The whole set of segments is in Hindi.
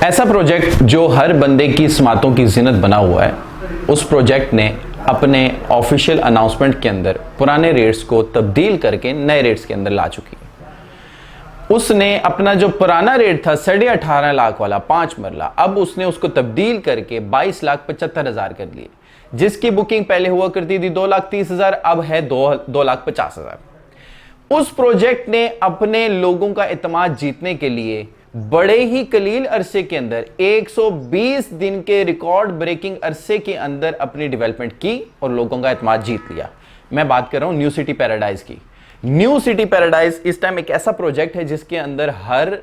ऐसा प्रोजेक्ट जो हर बंदे की स्मातों की ज़ीनत बना हुआ है, उस प्रोजेक्ट ने अपने ऑफिशियल अनाउंसमेंट के अंदर पुराने रेट्स को तब्दील करके नए रेट्स के अंदर ला चुकी है। उसने अपना जो पुराना रेट था 18.5 लाख वाला 5 मरला, अब उसने उसको तब्दील करके 22,75,000 कर लिए, जिसकी बुकिंग पहले हुआ करती थी 2,30,000, अब है 2,50,000। उस प्रोजेक्ट ने अपने लोगों का एतमाद जीतने के लिए बड़े ही कलील अरसे के अंदर 120 दिन के रिकॉर्ड ब्रेकिंग अरसे के अंदर अपनी डेवलपमेंट की और लोगों का एतमाद जीत लिया। मैं बात कर रहा हूं न्यू सिटी पैराडाइज की। न्यू सिटी पैराडाइज इस टाइम एक ऐसा प्रोजेक्ट है जिसके अंदर हर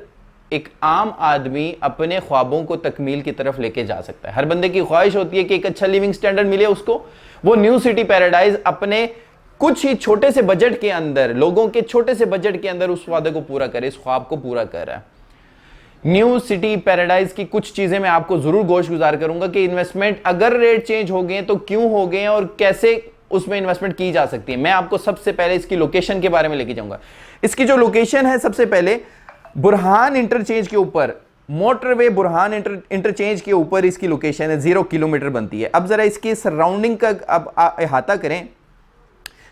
एक आम आदमी अपने ख्वाबों को तकमील की तरफ लेके जा सकता है। हर बंदे की ख्वाहिश होती है कि एक अच्छा लिविंग स्टैंडर्ड मिले उसको। वो न्यू सिटी पैराडाइज अपने कुछ ही छोटे से बजट के अंदर, लोगों के छोटे से बजट के अंदर उस वादे को पूरा करे, इस ख्वाब को पूरा कर रहा है। न्यू सिटी पैराडाइज की कुछ चीजें मैं आपको जरूर गोश गुजार करूंगा कि इन्वेस्टमेंट अगर रेट चेंज हो गए तो क्यों हो गए और कैसे उसमें इन्वेस्टमेंट की जा सकती है। मैं आपको सबसे पहले इसकी लोकेशन के बारे में लेके जाऊंगा। इसकी जो लोकेशन है, सबसे पहले बुरहान इंटरचेंज के ऊपर, मोटरवे बुरहान इंटरचेंज के ऊपर इसकी लोकेशन है। 0 किलोमीटर बनती है। अब जरा इसकी सराउंडिंग का अब अहाता करें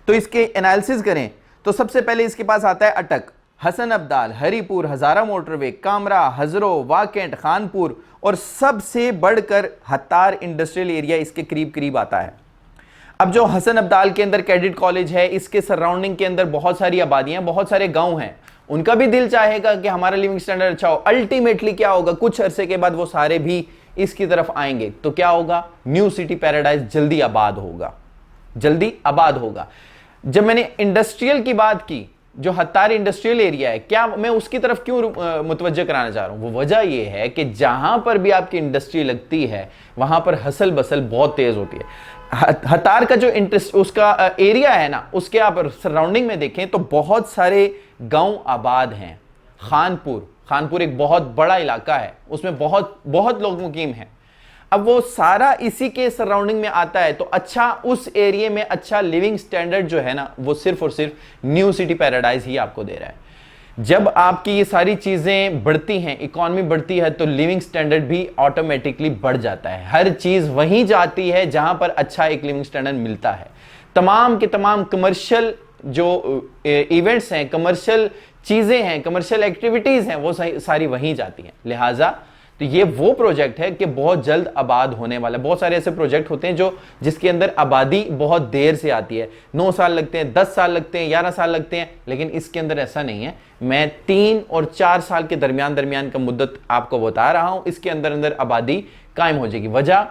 तो इसके एनालिसिस करें तो सबसे पहले इसके पास आता है अटक, हसन अब्दाल, हरीपुर, हजारा मोटरवे, कामरा, हजरो, वाकेंट, खानपुर और सबसे बढ़कर हतार इंडस्ट्रियल एरिया इसके करीब करीब आता है। अब जो हसन अब्दाल के अंदर कैडेट कॉलेज है, इसके सराउंडिंग के अंदर बहुत सारी आबादियां, बहुत सारे गांव हैं। उनका भी दिल चाहेगा कि हमारा लिविंग स्टैंडर्ड अच्छा हो। अल्टीमेटली क्या होगा, कुछ अरसे के बाद वो सारे भी इसकी तरफ आएंगे तो क्या होगा, न्यू सिटी पैराडाइज जल्दी आबाद होगा, जल्दी आबाद होगा। जब मैंने इंडस्ट्रियल की बात की, जो हत्तार इंडस्ट्रियल एरिया है, क्या मैं उसकी तरफ क्यों मुतवज्जह कराना चाह रहा हूं, वो वजह यह है कि जहां पर भी आपकी इंडस्ट्री लगती है वहां पर हसल बसल बहुत तेज होती है। हत्तार का जो इंटरेस्ट उसका एरिया है ना, उसके आप सराउंडिंग में देखें तो बहुत सारे गांव आबाद हैं। खानपुर एक बहुत बड़ा इलाका है, उसमें बहुत लोग मुकीम हैं। अब वो सारा इसी के सराउंडिंग में आता है तो अच्छा, उस एरिया में अच्छा लिविंग स्टैंडर्ड जो है ना, वो सिर्फ और सिर्फ न्यू सिटी पैराडाइज ही आपको दे रहा है। जब आपकी ये सारी चीजें बढ़ती हैं, इकोनॉमी बढ़ती है, तो लिविंग स्टैंडर्ड भी ऑटोमेटिकली बढ़ जाता है। हर चीज वहीं जाती है जहां पर अच्छा एक लिविंग स्टैंडर्ड मिलता है। तमाम के तमाम कमर्शियल जो इवेंट्स हैं, कमर्शियल चीजें हैं, कमर्शियल एक्टिविटीज हैं, वो सारी वहीं जाती हैं। लिहाजा तो ये वो प्रोजेक्ट है कि बहुत जल्द आबाद होने वाला है। बहुत सारे ऐसे प्रोजेक्ट होते हैं जो जिसके अंदर आबादी बहुत देर से आती है, 9 साल लगते हैं, 10 साल लगते हैं, 11 साल लगते हैं, लेकिन इसके अंदर ऐसा नहीं है। मैं 3 और 4 साल के दरमियान का मुद्दत आपको बता रहा हूं, इसके अंदर आबादी कायम हो जाएगी। वजह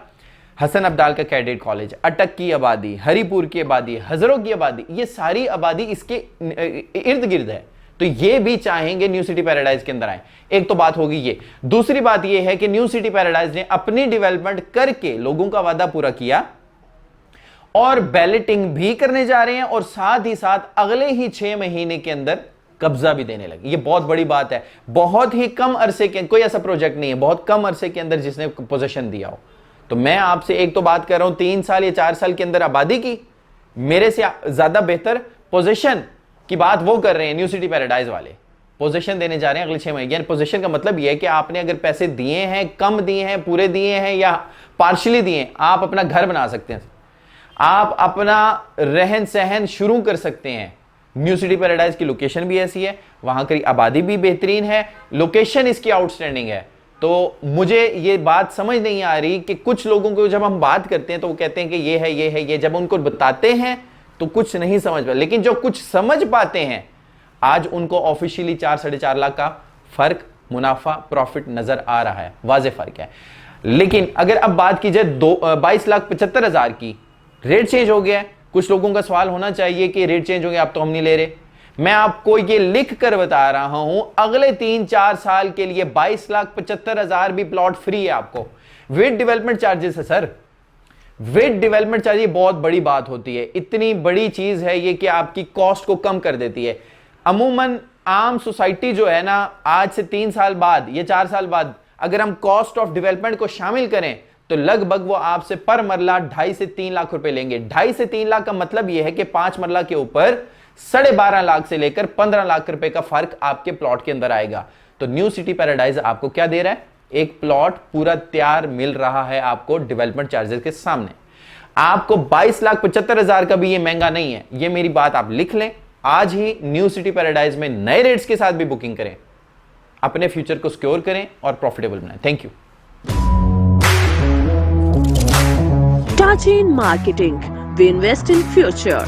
हसन अब्दाल का कैडेट कॉलेज, अटक की आबादी, हरीपुर की आबादी, हजरों की आबादी, ये सारी आबादी इसके इर्द गिर्द है। तो ये भी चाहेंगे न्यू सिटी पैराडाइज के अंदर आए। एक तो बात होगी ये। दूसरी बात ये है कि न्यू सिटी पैराडाइज ने अपनी डेवलपमेंट करके लोगों का वादा पूरा किया और बैलेटिंग भी करने जा रहे हैं और साथ ही साथ अगले ही 6 महीने के अंदर कब्जा भी देने लगे। ये बहुत बड़ी बात है। बहुत ही कम अरसे के, कोई ऐसा प्रोजेक्ट नहीं है बहुत कम अरसे के अंदर जिसने पोजीशन दिया हो। तो मैं आपसे एक तो बात कर रहा हूं 3 साल या 4 साल के अंदर आबादी की, मेरे से ज्यादा बेहतर पोजीशन की बात वो कर रहे हैं न्यू सिटी पैराडाइज वाले। पोजीशन देने जा रहे हैं अगले 6 महीने। पोजीशन का मतलब यह है कि आपने अगर पैसे दिए हैं, कम दिए हैं, पूरे दिए हैं या पार्शियली दिए हैं, आप अपना घर बना सकते हैं, आप अपना रहन सहन शुरू कर सकते हैं। न्यू सिटी पैराडाइज की लोकेशन भी ऐसी है, वहां की आबादी भी बेहतरीन है, लोकेशन इसकी आउटस्टैंडिंग है। तो मुझे ये बात समझ नहीं आ रही कि कुछ लोगों को जब हम बात करते हैं तो वो कहते हैं कि ये है, ये है, ये, जब उनको बताते हैं तो कुछ नहीं समझ पाते, लेकिन जो कुछ समझ पाते हैं आज उनको ऑफिशियली 4-4.5 लाख का फर्क, मुनाफा, प्रॉफिट नजर आ रहा है, वाजे फर्क है। लेकिन अगर अब बात की जाए 22,75,000 की, रेट चेंज हो गया है। कुछ लोगों का सवाल होना चाहिए कि रेट चेंज हो गया, आप तो हम नहीं ले रहे। मैं आपको ये लिख कर बता रहा हूं, अगले 3-4 साल के लिए 22,75,000 भी प्लॉट फ्री है आपको, विद डेवलपमेंट चार्जेस है सर। विद डेवलपमेंट चार्ज, ये बहुत बड़ी बात होती है, इतनी बड़ी चीज है ये कि आपकी कॉस्ट को कम कर देती है। अमूमन आम सोसाइटी जो है ना, आज से 3 साल बाद या 4 साल बाद अगर हम कॉस्ट ऑफ डेवलपमेंट को शामिल करें तो लगभग वो आपसे पर मरला 2.5 से 3 लाख रुपए लेंगे। 2.5 से 3 लाख का मतलब यह है कि 5 मरला के ऊपर 12.5 लाख से लेकर 15 लाख रुपए का फर्क आपके प्लॉट के अंदर आएगा। तो न्यू सिटी पैराडाइज आपको क्या दे रहा है? एक प्लॉट पूरा तैयार मिल रहा है आपको डेवलपमेंट चार्जेस के सामने। आपको 22,75,000 का भी ये महंगा नहीं है। ये मेरी बात आप लिख लें, आज ही न्यू सिटी पैराडाइज में नए रेट्स के साथ भी बुकिंग करें, अपने फ्यूचर को सिक्योर करें और प्रॉफिटेबल बनाएं। Thank you. Touch in Marketing. We invest in future.